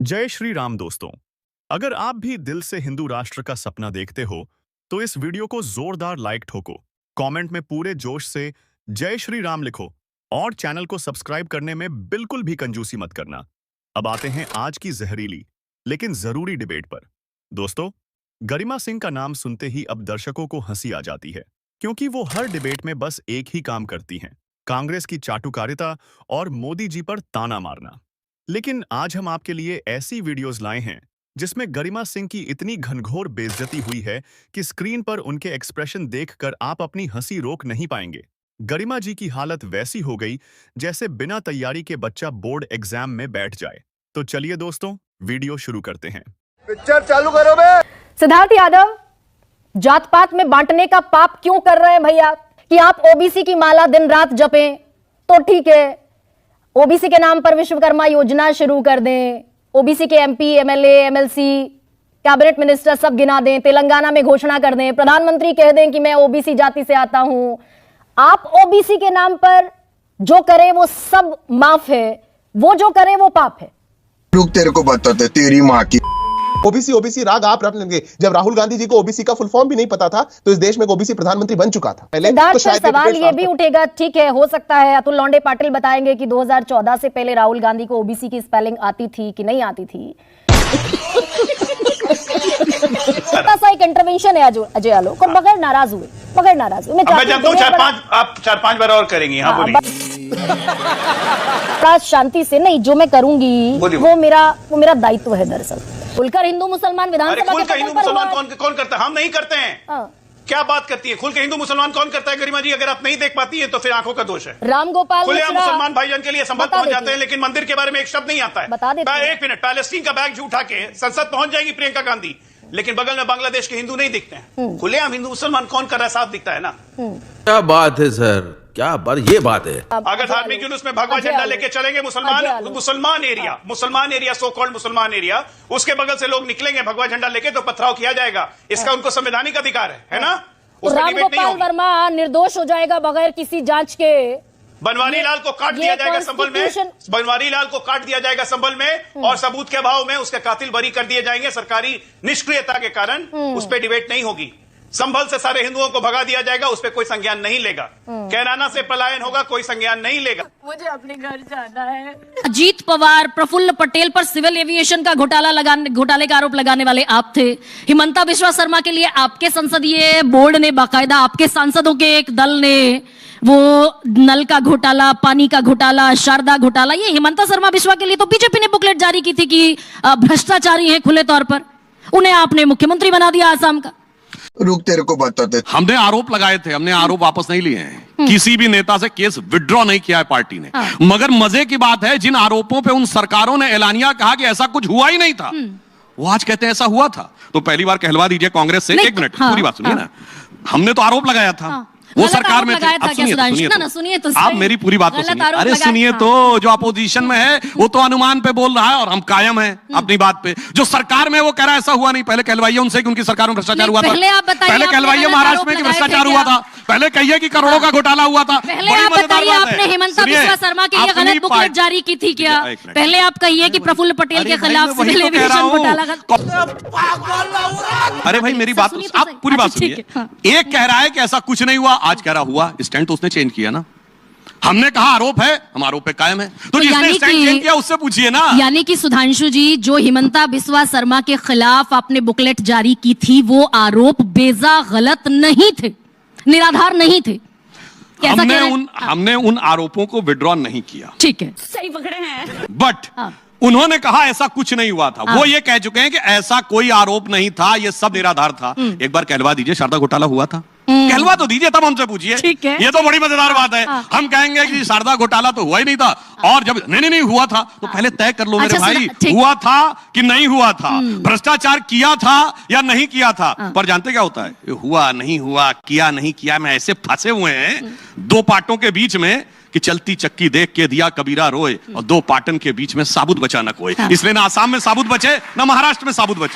जय श्री राम दोस्तों। अगर आप भी दिल से हिंदू राष्ट्र का सपना देखते हो तो इस वीडियो को जोरदार लाइक ठोको, कमेंट में पूरे जोश से जय श्री राम लिखो और चैनल को सब्सक्राइब करने में बिल्कुल भी कंजूसी मत करना। अब आते हैं आज की जहरीली लेकिन जरूरी डिबेट पर। दोस्तों, गरिमा सिंह का नाम सुनते ही अब दर्शकों को हंसी आ जाती है, क्योंकि वो हर डिबेट में बस एक ही काम करती हैं, कांग्रेस की चाटुकारिता और मोदी जी पर ताना मारना। लेकिन आज हम आपके लिए ऐसी वीडियोस लाए हैं जिसमें गरिमा सिंह की इतनी घनघोर बेइज्जती हुई है कि स्क्रीन पर उनके एक्सप्रेशन देखकर आप अपनी हंसी रोक नहीं पाएंगे। गरिमा जी की हालत वैसी हो गई जैसे बिना तैयारी के बच्चा बोर्ड एग्जाम में बैठ जाए। तो चलिए दोस्तों, वीडियो शुरू करते हैं। पिक्चर चालू करो बे। सिद्धार्थ यादव, जात पात में बांटने का पाप क्यों कर रहे हैं भैया? कि आप ओबीसी की माला दिन रात जपें तो ठीक है, ओबीसी के नाम पर विश्वकर्मा योजना शुरू कर दें, ओबीसी के MP, MLA, MLC, cabinet minister सब गिना दें, तेलंगाना में घोषणा कर दें, प्रधानमंत्री कह दें कि मैं ओबीसी जाति से आता हूं। आप ओबीसी के नाम पर जो करे वो सब माफ है, वो जो करे वो पाप है। रुक, तेरे को बताते तेरी माँ की। ओबीसी राग आप रट लेंगे। जब राहुल गांधी जी को ओबीसी का फुल फॉर्म भी नहीं पता था तो इस देश में ओबीसी प्रधानमंत्री बन चुका था पहले। तो शायद सवाल ये भी उठेगा, ठीक है, हो सकता है अतुल लौंडे पाटिल बताएंगे कि 2014 से पहले राहुल गांधी को ओबीसी की स्पेलिंग आती थी कि नहीं आती थी। छोटा सा एक इंटरवेंशन है अजय आलोक, और बगैर नाराज हुए मैं जानता हूं आप चार पांच बार और करेंगी। हाँ, बड़ा शांति से नहीं, जो मैं करूंगी वो मेरा दायित्व है। दरअसल खुलकर हिंदू मुसलमान विधानसभा खुलकर हिंदू मुसलमान कौन करता है? हम नहीं करते हैं। क्या बात करती है? खुल के हिंदू मुसलमान कौन करता है? गरिमा जी, अगर आप नहीं देख पाती है तो फिर आंखों का दोष है। रामगोपाल खुले मुसलमान भाईजान के लिए संबंध पहुंच जाते हैं, लेकिन मंदिर के बारे में एक शब्द नहीं आता है। बता देते हैं। एक मिनट, पैलेस्टीन का बैग उठा के संसद पहुंच जाएंगी प्रियंका गांधी, लेकिन बगल में बांग्लादेश के हिंदू नहीं दिखते हैं। खुलेआम हिंदू मुसलमान कौन कर रहा है? साफ दिखता है ना। क्या बात है सर, क्या ये बात है। अगर धार्मिक जुलूस में भगवा झंडा लेके चलेंगे मुसलमान एरिया, सो कॉल्ड मुसलमान एरिया, उसके बगल से लोग निकलेंगे भगवा झंडा लेके तो पथराव किया जाएगा। इसका उनको संवैधानिक अधिकार है ना? रामगोपाल वर्मा निर्दोष हो जाएगा बगैर किसी जांच के। बनवारी लाल को काट दिया जाएगा संभल में, बनवारी लाल को काट दिया जाएगा संभल में, और सबूत के अभाव में उसके कातिल बरी कर दिए जाएंगे सरकारी निष्क्रियता के कारण। उस पर डिबेट नहीं होगी। संभल से सारे हिंदुओं को भगा दिया जाएगा, उस पर कोई संज्ञान नहीं लेगा। कैराना से पलायन होगा, कोई संज्ञान नहीं लेगा। मुझे अपने घर जाना है। अजीत पवार, प्रफुल्ल पटेल पर सिविल एविएशन का घोटाले का आरोप लगाने वाले आप थे। हिमंता बिश्वा शर्मा के लिए आपके संसदीय बोर्ड ने, बाकायदा आपके सांसदों के एक दल ने वो नल का घोटाला, पानी का घोटाला, शारदा घोटाला, ये हिमंता शर्मा बिश्वा के लिए तो बीजेपी ने बुकलेट जारी की थी कि भ्रष्टाचारी हैं खुले तौर पर। उन्हें आपने मुख्यमंत्री बना दिया आसाम का। रुक, तेरे को बताते। हमने आरोप लगाए थे, हमने आरोप वापस नहीं लिए हैं। किसी भी नेता से केस विड्रॉ नहीं किया है पार्टी ने। मगर मजे की बात है, जिन आरोपों पे उन सरकारों ने एलानिया कहा कि ऐसा कुछ हुआ ही नहीं था, वो आज कहते हैं ऐसा हुआ था। तो पहली बार कहलवा दीजिए कांग्रेस से। एक मिनट, पूरी बात सुनिए ना। हमने तो आरोप लगाया था, वो सरकार में सुनिए तो आप मेरी पूरी बात तो सुनिए। अरे सुनिए तो, जो अपोजिशन में है वो तो अनुमान पे बोल रहा है और हम कायम हैं अपनी बात पे। जो सरकार में वो कह रहा है ऐसा हुआ नहीं। पहले कहलवाइए उनसे कि उनकी सरकार में भ्रष्टाचार हुआ था। पहले कहलवाइए महाराष्ट्र में कि भ्रष्टाचार हुआ था। पहले कहिए कि करोड़ों का घोटाला हुआ था। पहले आप बताइए, आपने हिमंता बिश्वा शर्मा के लिए गलत बुकलेट जारी की थी क्या? पहले आप कहिए कि प्रफुल्ल पटेल के खिलाफ सिविल एविएशन घोटाला। अरे भाई मेरी बात, आप पूरी बात सुनिए। एक कह रहा है कि ऐसा कुछ नहीं हुआ, आज कह रहा हुआ। स्टैंड तो उसने चेंज किया ना। हमने कहा आरोप है, हम आरोप पे कायम है। तो जिसने स्टैंड चेंज किया उससे पूछिए ना। यानी कि सुधांशु जी, जो हिमंता बिश्वा शर्मा के खिलाफ आपने बुकलेट जारी की थी, वो आरोप बेजा गलत नहीं थे, निराधार नहीं थे। हमने उन आरोपों को विड्रॉ नहीं किया। ठीक है, सही पकड़े हैं। बट उन्होंने कहा ऐसा कुछ नहीं हुआ था। वो ये कह चुके हैं कि ऐसा कोई आरोप नहीं था, ये सब निराधार था। एक बार कहलवा दीजिए, शारदा घोटाला हुआ था। कहलवा तो दीजिए, तब हमसे पूछिए। ठीक है, ये तो बड़ी मजेदार बात है। हम कहेंगे कि शारदा घोटाला तो हुआ ही नहीं था, और जब नहीं हुआ था तो पहले तय कर लो मेरे भाई, हुआ था कि नहीं हुआ था, भ्रष्टाचार किया था या नहीं किया था। पर जानते क्या होता है, हुआ नहीं हुआ, किया नहीं किया में ऐसे फंसे हुए हैं दो पाटों के बीच में कि चलती चक्की देख के दिया कबीरा रोए, और दो पाटन के बीच में साबुत बचा न कोई। इसलिए ना आसाम में साबुत बचे, ना महाराष्ट्र में साबुत बचे।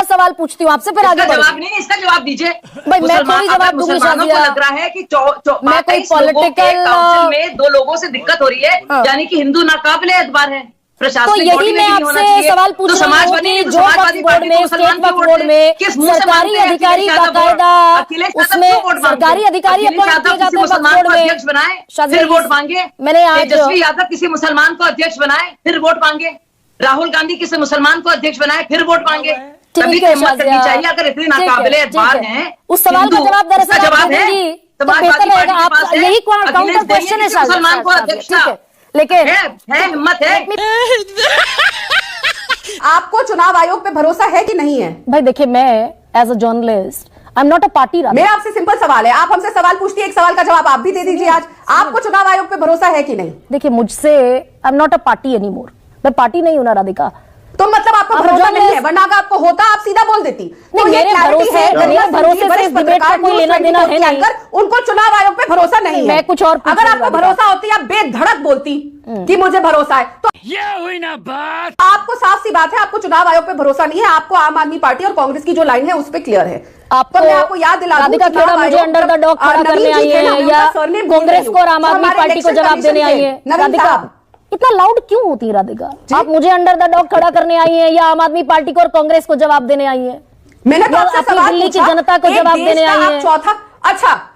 सवाल पूछती हूँ आपसे, फिर आगे जवाब नहीं, इसका जवाब दीजिए भाई। मैं थोड़ी जवाब दूंगी। मुसलमानों को लग रहा है कि मैं कोई पॉलिटिकल काउंसिल में दो लोगों से दिक्कत हो रही है, यानी कि हिंदू नाकाबिले एतबार है। प्रशासनिक यही बॉडी में मैं भी नहीं होना आपसे चाहिए। सवाल पूछ तो रही हूँ समाजवादी कि नहीं तो जो समाजवादी वक्फ बोर्ड पार्टी में, को मुसलमान स्टेट वक्फ क्यों बोर्ड वोट में दें? किस मुंह से सरकारी मानते हैं अधिकारी अखिलेश यादव बाकायदा अखिलेश यादव उसमें क्यों वोट मांगते हैं? सरकारी अधिकारी अखिलेश अपॉइंट यादव किए जाते किसी हैं वक्फ मुसलमान बोर्ड को में। अध्यक्ष बनाए शाज़ फिर भाई, वोट मांगे। मैंने आज तेजस्वी यादव किसी मुसलमान को अध्यक्ष बनाए फिर वोट मांगे। राहुल गांधी किसी मुसलमान को अध्यक्ष बनाए फिर वोट मांगे। तभी तो हिम्मत करनी चाहिए। अगर इतने नाकाबिले एतबार हैं उस सवाल का हिंदू, जवाब दरअसल उसका आप जवाब दे है देंगी तो समाजवादी बेहतर रहेगा। पार्टी के आप पास है, यही अखिलेश काउंटर देंगे क्वेश्चन है किसी मुसलमान को अध्यक्ष ठीक है, ना। लेकिन है हिम्मत है। आपको चुनाव आयोग पे भरोसा है कि नहीं है? भाई देखिए, मैं as a journalist I am not a party. मेरा आपसे सिंपल सवाल है, आप हमसे सवाल पूछती है, एक सवाल का जवाब आप भी दे दीजिए। आज आपको चुनाव आयोग पे भरोसा है कि नहीं? देखिए, मुझसे आई am not a party any more. मैं पार्टी नहीं हूं ना राधिका। तो मतलब आपको आप भरोसा जर्नलिस्ट- नहीं है, वरना अगर आपको होता आप सीधा बोल देती। नहीं, तो ये मेरे clarity भरोसे- है, मेरे जर्नलिस्ट भरोसे से वरिष्ठ इस डिबेट पत्रकार, का कोई न्यूज़ लेना देना 24 है के नहीं। एंकर, उनको चुनाव आयोग पे भरोसा नहीं है। मैं कुछ और पूछ अगर रही आपको हूँ, भरोसा होती आप बेधड़क बोलती कि मुझे भरोसा है। तो ये हुई ना बात। आपको साफ सी बात है, आपको चुनाव आयोग पे भरोसा नहीं है। आपको आम आदमी पार्टी और कांग्रेस की जो लाइन है उस पे क्लियर है। आपको तो मैं आपको याद दिला दूं, राधिका चुनाव खेड़ा मुझे आयोग अंडर द जब डॉग खड़ा नवीन करने जी आई थे ना, है मैं या उनका surname भूल कांग्रेस रही को और आम हूं। आदमी हमारे पार्टी को election जवाब देने आई commission है? थे, नवीन राधिका, साहब। इतना लाउड क्यों होती है राधिका? आप मुझे अंडर द डॉग खड़ा करने आई है या आम आदमी पार्टी को और कांग्रेस को जवाब देने आई है? मैंने तो या आपसे अपनी सवाल दिल्ली की पूछा, जनता को एक जवाब देश देने का आई आप है? चौथा, अच्छा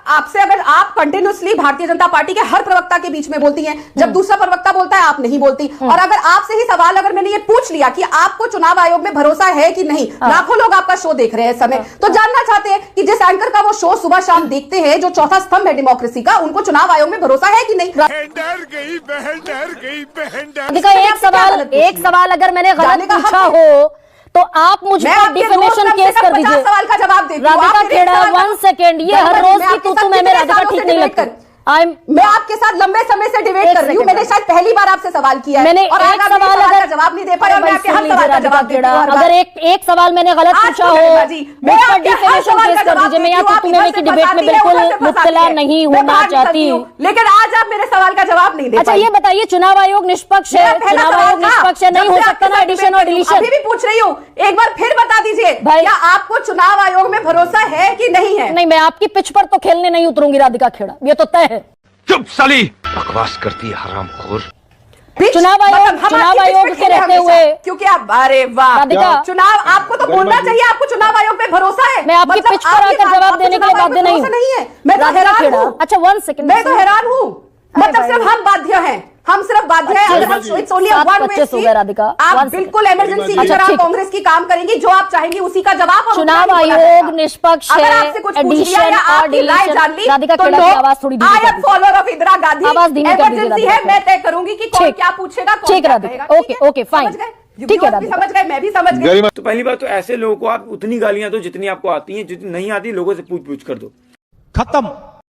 आपसे अगर आप कंटिन्यूअसली भारतीय जनता पार्टी के हर प्रवक्ता के बीच में बोलती हैं, जब दूसरा प्रवक्ता बोलता है आप नहीं बोलती। और अगर आपसे ही सवाल अगर मैंने ये पूछ लिया कि आपको चुनाव आयोग में भरोसा है कि नहीं, लाखों लोग आपका शो देख रहे हैं इस समय, तो जानना चाहते हैं कि जिस एंकर का वो शो सुबह शाम देखते हैं, जो चौथा स्तंभ है डेमोक्रेसी का, उनको चुनाव आयोग में भरोसा है कि नहीं? राधिका, एक सवाल अगर मैंने जानने गलत का हक पूछा है। हो तो आप मुझ मैं पर आपके डिफेमेशन रोज केस कर 50 दीजिए। सवाल का जवाब देती हूँ। राधिका आप मेरे खेड़ा, सवाल का- 1 सेकेंड, ये हर मैं रोज की आपके तू साथ मैं कितने राधिका सालों से ठीक नहीं डिबेट लगती। मैं आपके साथ लंबे समय से डिबेट एक कर रही हूँ। सेकंड मैंने शायद पहली बार आपसे सवाल किया है मैंने और आज एक आप मेरे सवाल सवाल का अगर जवाब नहीं दे पाए और मैं आपके हर सवाल का जवाब देती हूँ हर बार। अगर एक सवाल मैंने गलत आज पूछा तो हो मेरा जी, मैं मुझ पर आपके हर डिफेमेशन सवाल केस का कर जवाब दीजिए। मैं देती या हूँ, तो आप तुम्हें इधर की से डिबेट में फंसाती हैं, बिल्कुल उधर से फंसाती मुब्तला हैं। नहीं मैं होना बाहर चाहती निकलती हूँ। हूँ, लेकिन आज आप मेरे सवाल का जवाब नहीं दे अच्छा, पाई। ये बताइए, चुनाव आयोग निष्पक्ष है? मेरा पहला चुनाव सवाल आयोग था, निष्पक्ष है? नहीं जब हो से सकता ना आपके साथ एडिशन और डिबेट कर रही हूँ, डिलीशन? अभी भी पूछ रही हूँ, एक बार फिर बता दीजिए, भाई- क्या आपको चुनाव आयोग में भरोसा है कि नहीं है? नहीं, मैं आपकी पिच पर तो खेलने नहीं उतरूंगी राधिका खेड़ा, ये तो तय है। चुप साली। बकवास करती है हरामखोर। पिच, चुनाव आयोग- मतलब हम चुनाव आपकी पिच आयोग पे के खेले रहते हमेशा, हुए- क्योंकि आप, अरे वाह, राधिका, चुनाव आपको तो बोलना चाहिए, आपको चुनाव आयोग पे भरोसा है। मैं आपकी पिच पर आकर जवाब देने के लिए बाध्य नहीं हूँ। नहीं है, मैं तो राधिका हैरान खेड़ा, हूँ। अच्छा 1 सेकंड, मैं तो हैरान हूँ, मतलब भाई। सिर्फ हम बाध्य हैं, हम सिर्फ बाध्य हैं। अगर हम it's only a one way 7:25 हो street, गए राधिका, आप 1 बिल्कुल second। इमरजेंसी की अच्छा, तरह ठीक। कांग्रेस की काम करेंगी, जो आप चाहेंगी उसी का जवाब और चुनाव उतना ही बोला आयोग जाएगा। निष्पक्ष अगर है, आपसे कुछ पूछ लिया एडिशन या और आपकी राय डिलीशन। जान ली, राधिका तो खेड़ा की नो, आवाज थोड़ी धीमी I कर am दीजिए। follower of Indira Gandhi. आवाज धीमी कर दीजिए इमरजेंसी राधिका है, मैं तय करूंगी कि कौन ठीक। क्या पूछेगा, कौन ठीक क्या राधिका, कहेगा। Okay, okay, fine. समझ गए? ठीक है viewers भी राधिका। समझ गए, मैं भी समझ गई। तो पहली बात तो ऐसे लोगों को आप उतनी गालियां दो जितनी आपको आती हैं, जितनी नहीं आती लोगों से पूछ पूछ कर दो। खत्म।